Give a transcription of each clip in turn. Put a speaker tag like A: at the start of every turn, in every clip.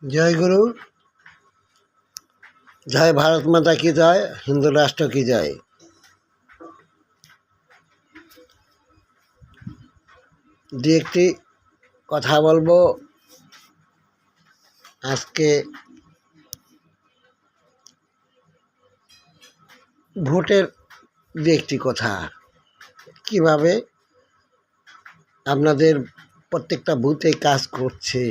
A: जय गुरु। जय भारत माता की जय। हिंदू राष्ट्र की जय। दু একটি কথা বলবো আজকে। ভোটের দু একটি কথা, কিভাবে আপনাদের প্রত্যেকটা বুথে কাজ করছে,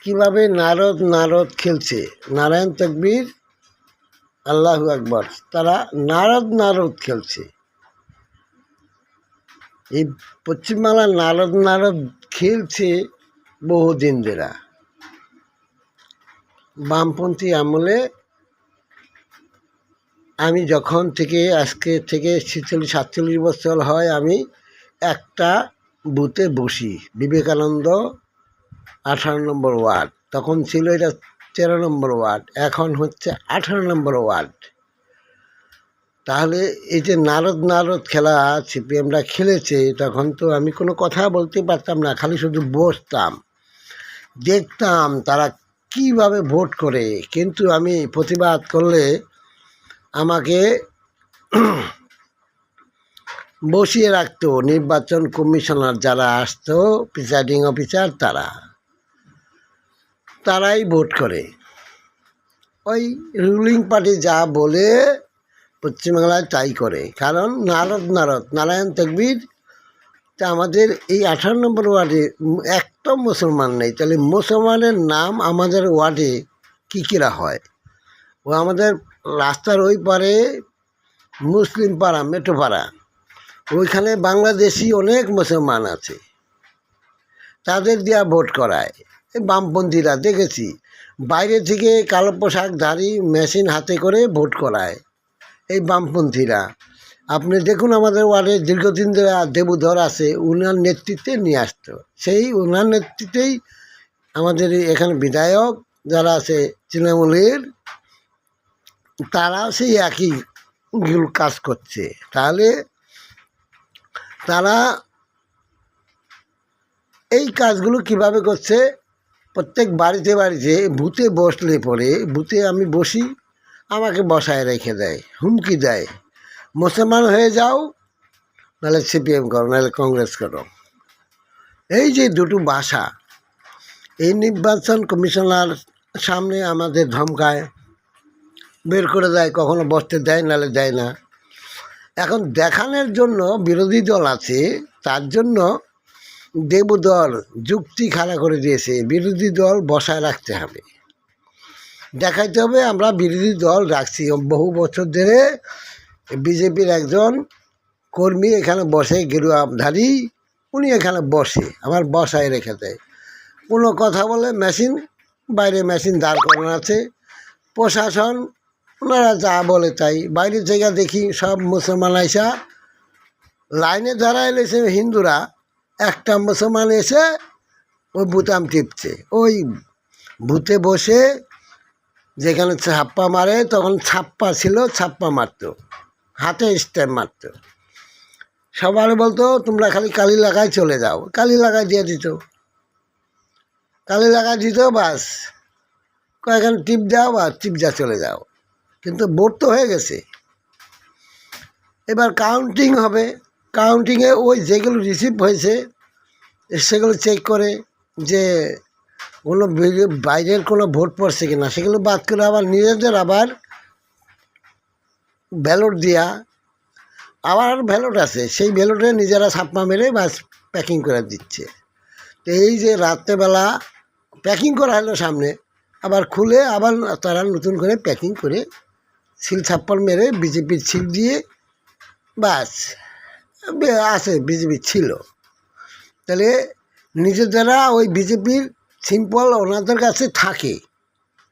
A: কিভাবে নারদ নারদ খেলছে, নারায়ণ তকবীর আল্লাহু আকবার, তারা নারদ নারদ খেলছে। এই পশ্চিমবাংলা নারদ নারদ খেলছে বহুদিন ধরে। বামপন্থী আমলে আমি যখন থেকে আজকে থেকে 46-47 বছর হয় আমি একটা বুথে বসি, বিবেকানন্দ 18 নম্বর ওয়ার্ড। তখন ছিল এটা 13 নম্বর ওয়ার্ড, এখন হচ্ছে 18 নম্বর ওয়ার্ড। তাহলে এই যে নারদ নারদ খেলা সিপিএমরা খেলেছে, তখন তো আমি কোনো কথা বলতে পারতাম না, খালি শুধু বসতাম, দেখতাম তারা কিভাবে ভোট করে। কিন্তু আমি প্রতিবাদ করলে আমাকে বসিয়ে রাখতো নির্বাচন কমিশনার যারা আসতো, প্রিসাইডিং অফিসার, তারাই ভোট করে। ওই রুলিং পার্টি যা বলে পশ্চিমবাংলায় তাই করে। কারণ নারদ নারদ নারায়ণ তকবীর, তা আমাদের এই 18 নম্বর ওয়ার্ডে একটা মুসলমান নেই। তাহলে মুসলমানের নাম আমাদের ওয়ার্ডে কী কিরা হয়? ও আমাদের রাস্তার ওই পারে মুসলিম পাড়া, মেটো পাড়া, ওইখানে বাংলাদেশি অনেক মুসলমান আছে, তাদের দিয়া ভোট করায় এই বামপন্থীরা। দেখেছি বাইরে থেকে কালো পোশাকধারী মেশিন হাতে করে ভোট করায় এই বামপন্থীরা। আপনি দেখুন আমাদের ওয়ার্ডে দীর্ঘদিন ধরে দেবুধর আছে, উনার নেতৃত্বে নিয়ে আসতো। সেই উনার নেতৃত্বেই আমাদের এখানে বিধায়ক যারা আছে তৃণমূলের, তারা সেই একই কাজ করছে। তাহলে তারা এই কাজগুলো কিভাবে করছে? প্রত্যেক বাড়িতে বাড়িতে বুথে বসলে পরে, বুথে আমি বসি, আমাকে বসায় রেখে দেয়, হুমকি দেয়, মুসলমান হয়ে যাও, নাহলে সিপিএম করো, নাহলে কংগ্রেস করো। এই যে দুটো ভাষা, এই নির্বাচন কমিশনার সামনে আমাদের ধমকায়, বের করে দেয়, কখনো বসতে দেয়, নাহলে দেয় না। এখন দেখানোর জন্য বিরোধী দল আছে, তার জন্য দেবদল যুক্তি খাড়া করে দিয়েছে, বিরোধী দল বসায় রাখতে হবে, দেখাইতে হবে আমরা বিরোধী দল রাখছি। বহু বছর ধরে বিজেপির একজন কর্মী এখানে বসে, গেরুয়াধারী, উনি এখানে বসে, আমার বসায় রেখে দেয়। কোনো কথা বলে মেশিন, বাইরে মেশিন দাঁড় করানো আছে, প্রশাসন ওনারা যা বলে তাই। বাইরে থেকে দেখি সব মুসলমান আইসা লাইনে দাঁড়ায় এসে, হিন্দুরা, একটা মুসলমান এসে ওই বুতাম টিপছে, ওই বুথে বসে যেখানে ছাপ্পা মারে, তখন ছাপ্পা ছিল, ছাপ্পা মারত, হাতে স্ট্যাম্প মারত। সবার বলতো তোমরা খালি কালি লাগায় চলে যাও, কালি লাগায় দিয়ে দিত, কালি লাগায় দিত, বাস কয়েকখান টিপ দাও বা টিপ যা চলে যাও। কিন্তু ভোট তো হয়ে গেছে, এবার কাউন্টিং হবে। কাউন্টিংয়ে ওই যেগুলো রিসিভ হয়েছে সেগুলো চেক করে যে কোনো বাইরের কোনো ভোট পড়ছে কিনা, সেগুলো বাদ করে আবার নিজেদের আবার ব্যালট দেওয়া, আবার ব্যালট আছে, সেই ব্যালটে নিজেরা ছাপ্পা মেরে বাস প্যাকিং করে দিচ্ছে। তো এই যে রাত্রেবেলা প্যাকিং করা হলো সামনে, আবার খুলে আবার তারা নতুন করে প্যাকিং করে সিল ছাপ্পল মেরে বিজেপির ছিল দিয়ে বাস আছে, বিজেপি ছিল। তাহলে নিজেদেরা ওই বিজেপির সিম্পল ওনাদের কাছে থাকে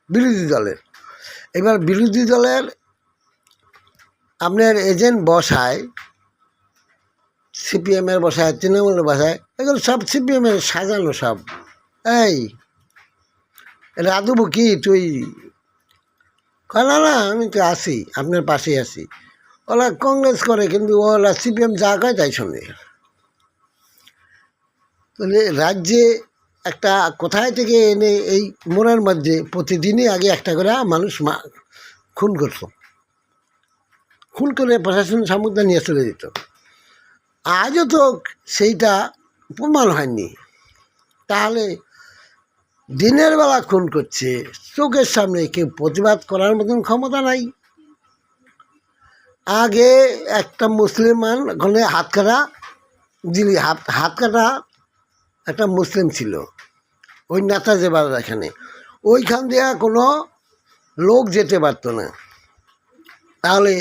A: বিরোধী দলের। এবার বিরোধী দলের আপনার এজেন্ট বসায়, সিপিএমের বসায়, তৃণমূলের বসায়, এগুলো সব সিপিএমের সাজানো সব। এই রাধুবু কি তুই না না, আমি তো আসি, আপনার পাশেই আসি। ওরা কংগ্রেস করে, কিন্তু ওরা সিপিএম যা কয় তাই শোনে। তাহলে রাজ্যে একটা কোথায় থেকে এনে এই মোড়ের মধ্যে প্রতিদিনই আগে একটা করে মানুষ খুন করত, খুন করে প্রশাসন সামুদ্রে নিয়ে চলে যেত। আজও তো সেইটা প্রমাণ হয়নি। তাহলে দিনের বেলা খুন করছে, চোখের সামনে, কেউ প্রতিবাদ করার মতন ক্ষমতা নাই। আগে একটা মুসলিমান ওখানে হাত কাটা দিলি, হাত কাটা একটা মুসলিম ছিল ওই নেতাজি বাজার এখানে, ওইখান দিয়ে কোনো লোক যেতে পারতো না। তাহলে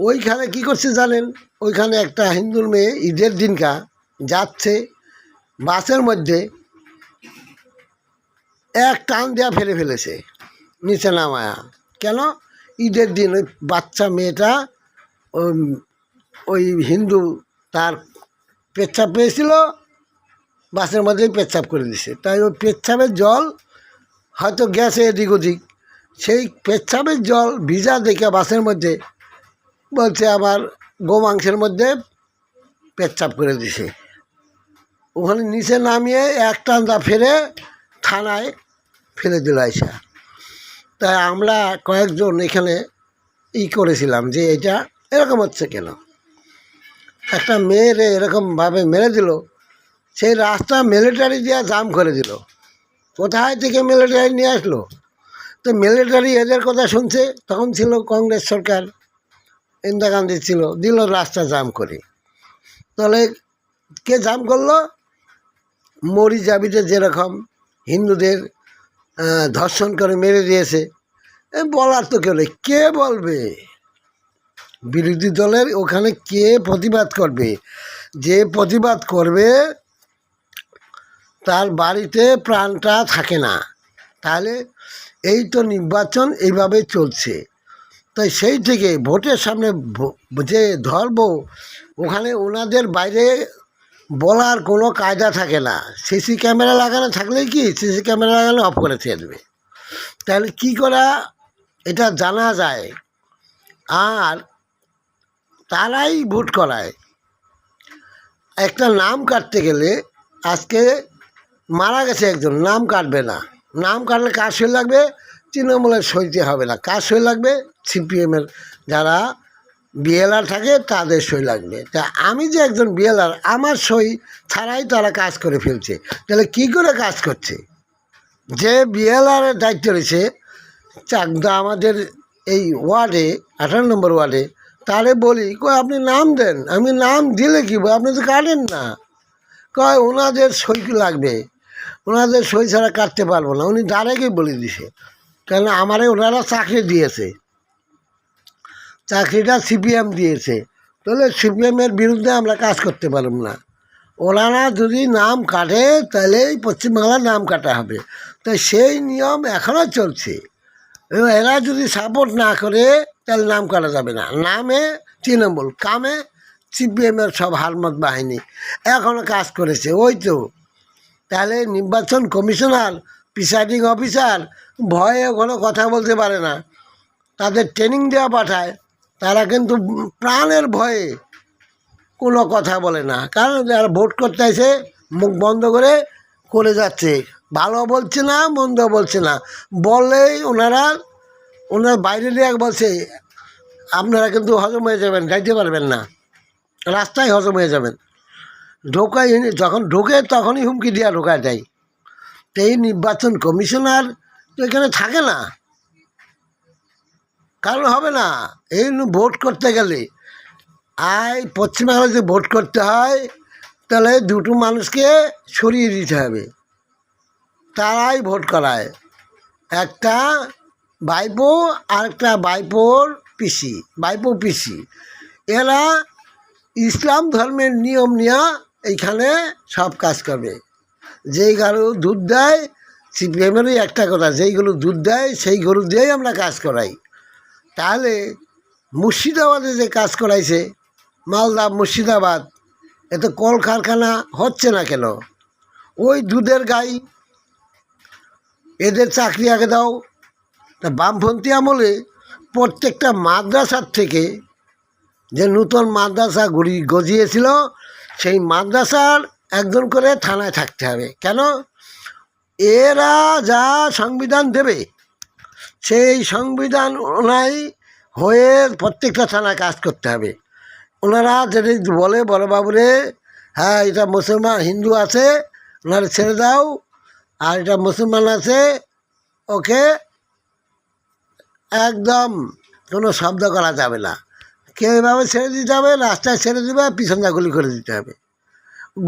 A: ওইখানে কি করছে জানেন? ওইখানে একটা হিন্দুর মেয়ে ঈদের দিনকা যাচ্ছে, বাসের মধ্যে এক টান দেওয়া ফেলে ফেলেছে নিচে নামায়া। কেন? ঈদের দিন ওই বাচ্চা মেয়েটা ওই হিন্দু তার পেচ্ছাপ পেয়েছিল, বাসের মধ্যেই পেচ্ছাপ করে দিছে। তাই ওই পেচ্ছাপের জল হয়তো গেছে এদিক ওদিক, সেই পেচ্ছাপের জল ভিজা দেখে বাসের মধ্যে বলছে আমার গোমাংসের মধ্যে পেচ্ছাপ করে দিছে। ওখানে নিচে নামিয়ে এক টান্দা ফেরে থানায় ফেলে দিল আইসা। তাই আমরা কয়েকজন এখানে করেছিলাম যে এটা এরকম হচ্ছে কেন, একটা মেয়েরে এরকমভাবে মেরে দিল। সেই রাস্তা মিলিটারি দিয়ে জাম করে দিল। কোথায় থেকে মিলিটারি নিয়ে আসলো? তো মিলিটারি এদের কথা শুনছে, তখন ছিল কংগ্রেস সরকার, ইন্দিরা গান্ধী ছিল, দিল রাস্তা জাম করে। তাহলে কে জাম করলো? মরি জাবিতে যেরকম হিন্দুদের ধর্ষণ করে মেরে দিয়েছে, বলার তো কেউ নেই। কে বলবে? বিরোধী দলের ওখানে কে প্রতিবাদ করবে? যে প্রতিবাদ করবে তার বাড়িতে প্রাণটা থাকে না। তাহলে এই তো নির্বাচন এইভাবে চলছে। তাই সেই থেকে ভোটের সামনে যে ধরব, ওখানে ওনাদের বাইরে বলার কোনো কায়দা থাকে না। সিসি ক্যামেরা লাগানো থাকলেই কি সিসি ক্যামেরা লাগানো অফ করে ছেড়ে দেবে। তাহলে কী করা এটা জানা যায়। আর তারাই ভোট করায়। একটা নাম কাটতে গেলে আজকে মারা গেছে একজন, নাম কাটবে না। নাম কাটলে কার সই লাগবে? তৃণমূলের সইতে হবে না, কার সই লাগবে? সিপিএমের যারা বিএলআর থাকে তাদের সই লাগবে। তা আমি যে একজন বিএলআর, আমার সই ছাড়াই তারা কাজ করে ফেলছে। তাহলে কী করে কাজ করছে? যে বিএলআরের দায়িত্ব রয়েছে চাকদা আমাদের এই ওয়ার্ডে 18 নম্বর ওয়ার্ডে, তাহলে বলি কয় আপনি নাম দেন। আমি নাম দিলে কি আপনি তো কাটেন না। কয় ওনাদের সই লাগবে, ওনাদের সই ছাড়া কাটতে পারবো না। উনি ডাইরেক্টই বলে দিছে, কেন আমারে ওনারা চাকরি দিয়েছে, চাকরিটা সিপিএম দিয়েছে। তাহলে সিপিএমের বিরুদ্ধে আমরা কাজ করতে পারব না। ওনারা যদি নাম কাটে তাহলেই পশ্চিমবাংলার নাম কাটা হবে। তাই সেই নিয়ম এখনও চলছে। এরা যদি সাপোর্ট না করে তাহলে নাম কাটা যাবে না। নামে তৃণমূল, কামে সিপিএমের সব হারমত বাহিনী এখনও কাজ করেছে। ওই তো তাহলে নির্বাচন কমিশনার, প্রিসাইডিং অফিসার ভয়ে কোনো কথা বলতে পারে না। তাদের ট্রেনিং দেওয়া পাঠায়, তারা কিন্তু প্রাণের ভয়ে কোনো কথা বলে না। কারণ যারা ভোট করতে আসে মুখ বন্ধ করে যাচ্ছে, ভালো বলছে না, মন্দ বলছে না। বললেই ওনার বাইরে নিয়ে বলছে আপনারা কিন্তু হজম হয়ে যাবেন, যাইতে পারবেন না, রাস্তায় হজম হয়ে যাবেন। ঢোকাই যখন ঢোকে তখনই হুমকি দেওয়া ঢোকা দেয়। তো এই নির্বাচন কমিশনার তো এখানে থাকে না, কারণ হবে না। এই ভোট করতে গেলে পশ্চিমবাংলায় যে ভোট করতে হয়, তাহলে দুটো মানুষকে সরিয়ে দিতে হবে, তারাই ভোট করায়। একটা ভাইপো আর একটা ভাইপোর পিসি, ভাইপো পিসি, এরা ইসলাম ধর্মের নিয়ম নিয়ে এইখানে সব কাজ করবে। যেই গরু দুধ দেয়, সিপিএমেরই একটা কথা, যেইগুলো দুধ দেয় সেই গরু দিয়েই আমরা কাজ করাই। তাহলে মুর্শিদাবাদে যে কাজ করাইছে, মালদা মুর্শিদাবাদ, এত কল কারখানা হচ্ছে না কেন? ওই দুধের গাই, এদের চাকরি আগে দাও। তা বামপন্থী আমলে প্রত্যেকটা মাদ্রাসার থেকে যে নূতন মাদ্রাসা গজিয়েছিল, সেই মাদ্রাসার একজন করে থানায় থাকতে হবে। কেন? এরা যা সংবিধান দেবে সেই সংবিধান অনুযায়ী হয়ে প্রত্যেকটা থানায় কাজ করতে হবে। ওনারা যদি বলে বড়োবাবুরে হ্যাঁ এটা মুসলমান হিন্দু আছে ওনারা ছেড়ে দাও, আর এটা মুসলমান আছে ওকে একদম কোনো শব্দ করা যাবে না, কেউ এভাবে ছেড়ে দিতে হবে, রাস্তায় ছেড়ে দেবে, পিছনটা গুলি করে দিতে হবে।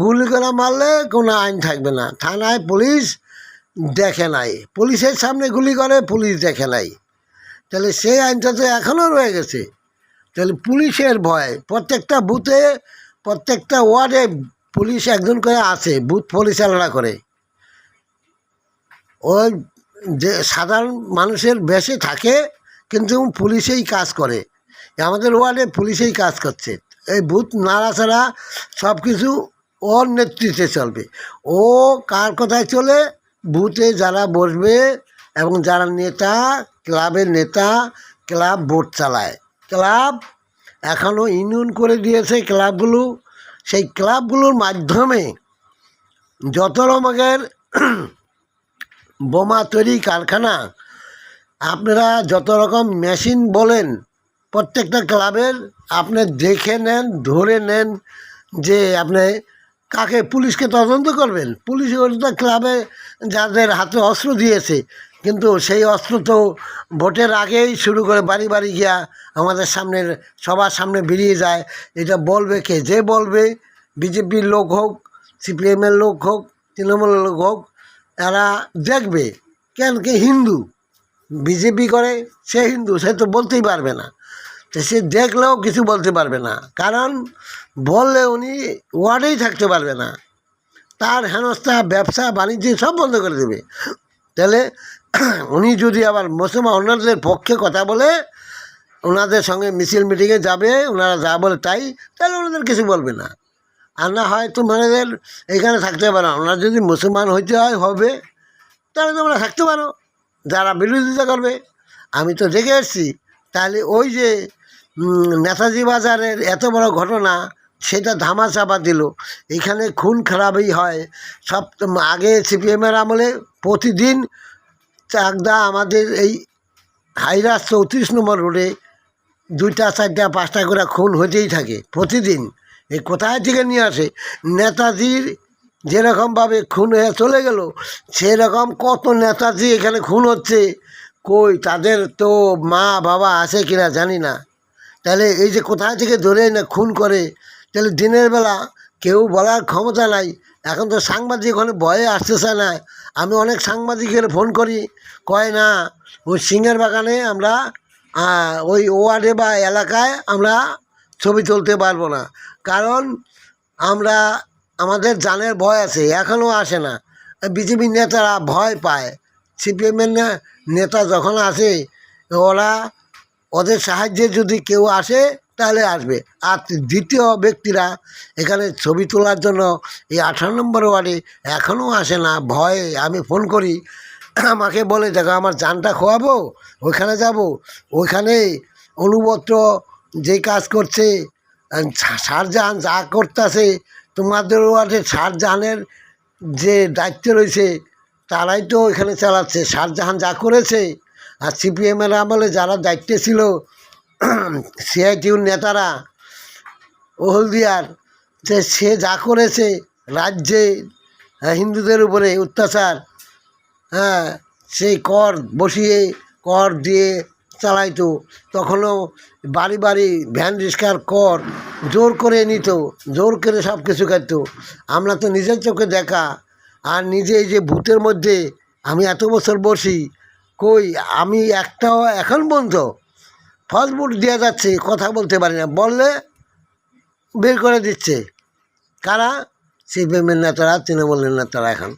A: গুলি করে মারলে কোনো আইন থাকবে না, থানায় পুলিশ দেখে নাই, পুলিশের সামনে গুলি করে পুলিশ দেখে নাই, তাহলে সেই আইনটা তো এখনও রয়ে গেছে। তাহলে পুলিশের ভয়, প্রত্যেকটা বুথে প্রত্যেকটা ওয়ার্ডে পুলিশ একজন করে আছে, বুথ পরিচালনা করে। ওই যে সাধারণ মানুষের বেশি থাকে কিন্তু পুলিশেই কাজ করে, আমাদের ওয়ার্ডে পুলিশেই কাজ করছে। এই বুথ নাড়াচাড়া সব কিছু ওর নেতৃত্বে চলবে, ও কার কথায় চলে, বুথে যারা বসবে এবং যারা নেতা, ক্লাবের নেতা, ক্লাব ভোট চালায়, ক্লাব এখনও ইউনিয়ন করে দিয়েছে ক্লাবগুলো, সেই ক্লাবগুলোর মাধ্যমে যত রকমের বোমা তৈরি কারখানা, আপনারা যত রকম মেশিন বলেন প্রত্যেকটা ক্লাবের আপনি দেখে নেন, ধরে নেন যে আপনি কাকে, পুলিশকে তদন্ত করবেন, পুলিশ ওটা ক্লাবে যাদের হাতে অস্ত্র দিয়েছে, কিন্তু সেই অস্ত্র তো ভোটের আগেই শুরু করে বাড়ি বাড়ি গিয়া আমাদের সামনের সবার সামনে বেরিয়ে যায়। এটা বলবে কে, যে বলবে বিজেপির লোক হোক, সিপিএমের লোক হোক, তৃণমূলের লোক হোক, এরা দেখবে কেন কে হিন্দু, বিজেপি করে সে হিন্দু, সে তো বলতেই পারবে না, তো সে দেখলেও কিছু বলতে পারবে না, কারণ বললে উনি ওয়ার্ডেই থাকতে পারবে না, তার হেনস্থা ব্যবসা বাণিজ্য সব বন্ধ করে দেবে। তাহলে উনি যদি আবার মুসলমান অন্যদের পক্ষে কথা বলে, ওনাদের সঙ্গে মিছিল মিটিংয়ে যাবে, ওনারা যা বলে তাই, তাহলে ওনাদের কিছু বলবে না। আর না হয় তোমাদের এখানে থাকতে পারো, ওনারা যদি মুসলমান হইতে হয় হবে, তাহলে তোমরা থাকতে পারো, যারা বিরোধিতা করবে। আমি তো দেখে এসেছি, তাহলে ওই যে নেতাজি বাজারের এত বড় ঘটনা, সেটা ধামাচাপা দিল, এখানে খুন খারাপই হয় সব। আগে সিপিএমের আমলে প্রতিদিন চাকদা আমাদের এই হাইরাস 34 নম্বর রোডে 2টা 4টা 5টা করে খুন হতেই থাকে প্রতিদিন। এই কোথায় থেকে নিয়ে আসে, নেতাজির যেরকমভাবে খুন হয়ে চলে গেল, সেরকম কত নেতাজি এখানে খুন হচ্ছে, কই তাদের তো মা বাবা আছে কিনা জানি না। তাহলে এই যে কোথায় থেকে ধরে না খুন করে, তাহলে দিনের বেলা কেউ বলার ক্ষমতা নাই। এখন তো সাংবাদিক ওখানে ভয়ে আসতে চায় না, আমি অনেক সাংবাদিকের ফোন করি, কয় না ওই সিংহের বাগানে আমরা ওই ওয়ার্ডে বা এলাকায় আমরা ছবি তুলতে পারবো না, কারণ আমরা আমাদের জানের ভয় আছে, এখনও আসে না। বিজেপির নেতারা ভয় পায়, সিপিএমের নেতা যখন আসে ওরা ওদের সাহায্যে যদি কেউ আসে তাহলে আসবে, আর দ্বিতীয় ব্যক্তিরা এখানে ছবি তোলার জন্য এই 18 নম্বর ওয়ার্ডে এখনও আসে না, ভয়ে। আমি ফোন করি, আমাকে বলে দেখো আমার জানটা খোয়াবো, ওইখানে যাব, ওইখানে অনুবত্র যে কাজ করছে শাহজাহান যা করতেছে, তোমাদের ওয়ার্ডে শাহজাহানের যে দায়িত্ব রয়েছে তারাই তো এখানে চালাচ্ছে, শাহজাহান যা করেছে। আর সিপিএমের আমলে যারা দায়িত্বে ছিল সিআইটিউর নেতারা হলদিয়ার, সে যা করেছে রাজ্যে হিন্দুদের উপরে অত্যাচার, হ্যাঁ সেই কর বসিয়ে কর দিয়ে চালাইতো, তখনও বাড়ি বাড়ি ভ্যান রিক্সার কর জোর করে নিত, জোর করে সব কিছু করত। আমরা তো নিজের চোখে দেখা, আর নিজে এই যে ভূতের মধ্যে আমি এত বছর বসি, কই আমি একটাও এখন পর্যন্ত ফলস ভোট দেওয়া যাচ্ছে, কথা বলতে পারি না, বললে বের করে দিচ্ছে কারা, সিপিএমের নেতারা, তৃণমূলের নেতারা এখন।